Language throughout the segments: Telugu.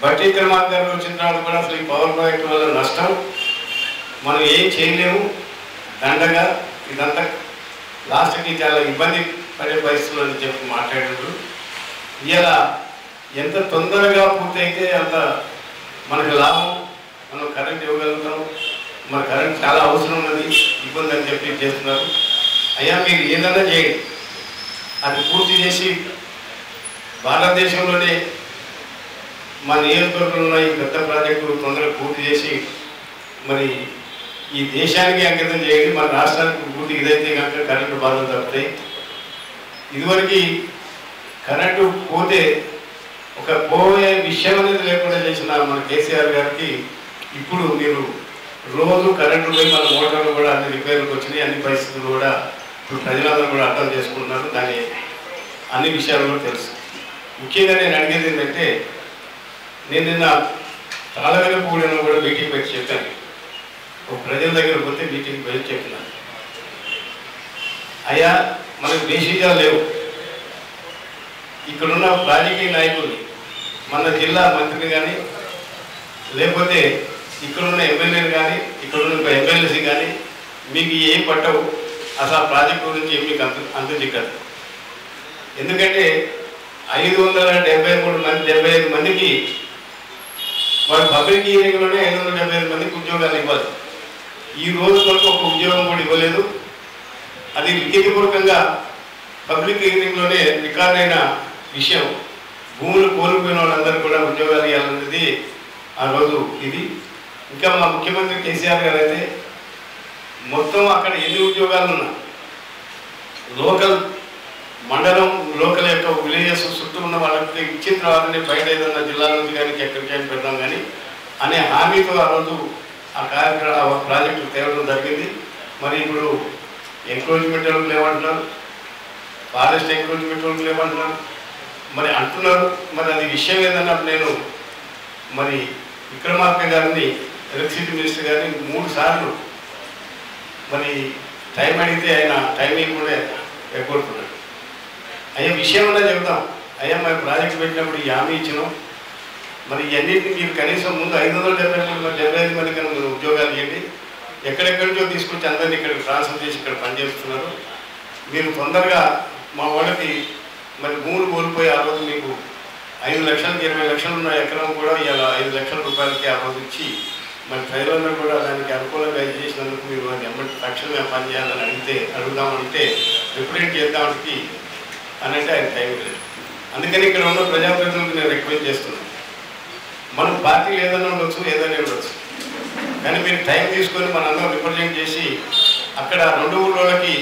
బట్టి విక్రమార్క గారు వచ్చిన తర్వాత కూడా అసలు ఈ పవర్ ప్రాజెక్టు వల్ల నష్టం మనం ఏం చేయలేము, దండగా ఇదంతా లాస్ట్కి చాలా ఇబ్బంది పడే పరిస్థితులు అని చెప్పి మాట్లాడారు. ఇలా ఎంత తొందరగా పూర్తయితే అంత మనకు లాభం, మనం కరెంట్ ఇవ్వగలుగుతాం, మన కరెంట్ చాలా అవసరం ఉన్నది, ఇబ్బంది అని చెప్పి చేస్తున్నారు. అయ్యా మీరు ఏదైనా చేయండి, అది పూర్తి చేసి భారతదేశంలోనే మా నియోజకవర్గంలో ఉన్న ఈ పెద్ద ప్రాజెక్టు తొందరగా పూర్తి చేసి మరి ఈ దేశానికి అంకితం చేయండి. మన రాష్ట్రానికి పూర్తి ఇదైతే కనుక కరెంటు బాధలు తప్పుతాయి. ఇదివరకు కరెంటు పోతే ఒక పోయే విషయం అనేది లేకుండా చేసిన మన కేసీఆర్ గారికి ఇప్పుడు మీరు రోజు కరెంటు పోయి మన మోటార్లు కూడా అన్ని రిపేర్లకు వచ్చినాయి, అన్ని పరిస్థితులు కూడా ఇప్పుడు ప్రజలందరూ కూడా అర్థం చేసుకుంటున్నారు. దాని అన్ని విషయాలు కూడా తెలుసు. ముఖ్యంగా నేను అడిగేది ఏంటంటే, నేను నిన్న తాళవేలపూడిలో కూడా మీటింగ్ పెట్టి చెప్పాను. ఒక ప్రజల దగ్గర పోతే మీటింగ్ పెట్టి చెప్పినాను, అయ్యా మనకు బేసిక్గా లేవు. ఇక్కడున్న రాజకీయ నాయకుల్ని, మన జిల్లా మంత్రిని కానీ లేకపోతే ఇక్కడున్న ఎమ్మెల్యేలు కానీ ఇక్కడున్న ఎమ్మెల్యేసి కానీ మీకు ఏం పట్టవు, అసలు ఆ ప్రాజెక్టు గురించి ఏం మీకు అంత దిక్కదు. ఎందుకంటే 575 మందికి వాడు పబ్లిక్ హీరింగ్లోనే 575 మందికి ఉద్యోగాలు ఇవ్వాలి. ఈ రోజు వరకు ఒక ఉద్యోగం కూడా ఇవ్వలేదు. అది లిఖితపూర్వకంగా పబ్లిక్ హీరింగ్లోనే రికార్డ్ అయిన విషయం. భూములు కోల్పోయిన వాళ్ళందరూ కూడా ఉద్యోగాలు ఇవ్వాలన్నది ఆ రోజు ఇది. ఇంకా మా ముఖ్యమంత్రి కేసీఆర్ గారు అయితే మొత్తం అక్కడ ఎన్ని ఉద్యోగాలు ఉన్నా లోకల్ మండలం లోకల్ యొక్క విలేజెస్ చుట్టూ ఉన్న వాళ్ళకి ఇచ్చిన తర్వాతనే బయట ఏదన్నా జిల్లాల నుంచి కానీ ఎక్కడికైనా పెడదాం కానీ అనే హామీతో ఆ రోజు ఆ కార్యక్రమం ప్రాజెక్టు తేవడం జరిగింది. మరి ఇప్పుడు ఎంక్రోచ్మెంట్ లేవంటున్నారు, ఫారెస్ట్ ఎంక్రోచ్మెంట్ లేవంటున్నారు, మరి అంటున్నారు. మరి అది విషయం ఏదన్నా నేను మరి విక్రమార్క గారిని ఎలక్ట్రిసిటీ మినిస్టర్ గారిని 3 సార్లు మరి టైం అడిగితే ఆయన టైమింగ్ కూడా ఎగ్గొడుతున్నాడు. అయ్యా విషయం అన్నా చెబుతాం, అయ్యా మరి ప్రాజెక్ట్ పెట్టినప్పుడు ఈ హామీ ఇచ్చినాం, మరి ఇవన్నింటినీ మీరు కనీసం ముందు 575 మంది కన్నా మీరు ఉద్యోగాలు ఇవ్వండి. ఎక్కడెక్కడి నుంచో తీసుకొచ్చి అందరినీ ఇక్కడ ట్రాన్స్ఫర్ చేసి ఇక్కడ పనిచేస్తున్నారు. మీరు తొందరగా మా వాళ్ళకి మరి భూములు కోల్పోయి ఆ రోజు మీకు 5 లక్షలకి 20 లక్షలు ఉన్న ఎకరం కూడా ఇలా 5 లక్షల రూపాయలకి ఆ రోజు ఇచ్చి మరి ప్రజలందరూ కూడా దానికి అనుకూలంగా చేసినందుకు మీరు ఎమ్మటి తక్షణమే పని చేయాలని అడుగుదామంటే రిప్రజెంట్ చేద్దామని అనంటే ఆయన టైం లేదు. అందుకని ఇక్కడ ఉన్న ప్రజాప్రతినిధులకు నేను రిక్వెస్ట్ చేస్తున్నాను, మనం పార్టీలు ఏదైనా ఉండొచ్చు, ఏదైనా ఉండొచ్చు, కానీ మీరు టైం తీసుకొని మనందరం రిప్రజెంట్ చేసి అక్కడ 2 ఊళ్ళోకి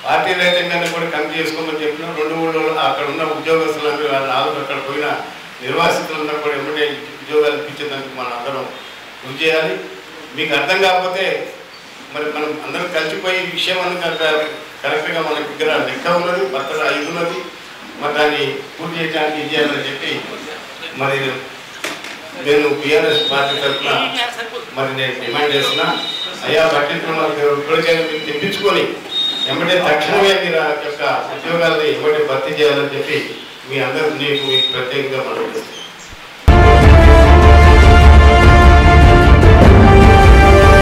పార్టీ రైతాంగాన్ని కూడా కమిటీ చేసుకోమని చెప్పిన 2 ఊళ్ళో అక్కడ ఉన్న ఉద్యోగస్తులందరూ నాలుగు అక్కడ పోయిన నిర్వాసితులందరూ కూడా ఎమ్మటే ఉద్యోగాలు ఇప్పించేందుకు మనం అందరం కృషి చేయాలి. మీకు అర్థం కాకపోతే మరి మనం అందరం కలిసిపోయి ఈ విషయం అన్న కరెక్ట్గా మన దగ్గర లెక్క ఉన్నది, భర్తలు 5 ఉన్నది, మరి దాన్ని పూర్తి చేయడానికి ఇది చేయాలని చెప్పి మరి నేను టీఆర్ఎస్ పార్టీ తరఫున మరి నేను డిమాండ్ చేస్తున్నా. అయ్యా బట్టి ఇప్పటికైనా మీరు తెప్పించుకొని ఎమ్మటే తక్షణమే మీరు ఆ యొక్క ఉద్యోగాలని ఎమ్మటే భర్తీ చేయాలని చెప్పి మీ అందరూ మీకు ప్రత్యేకంగా మనం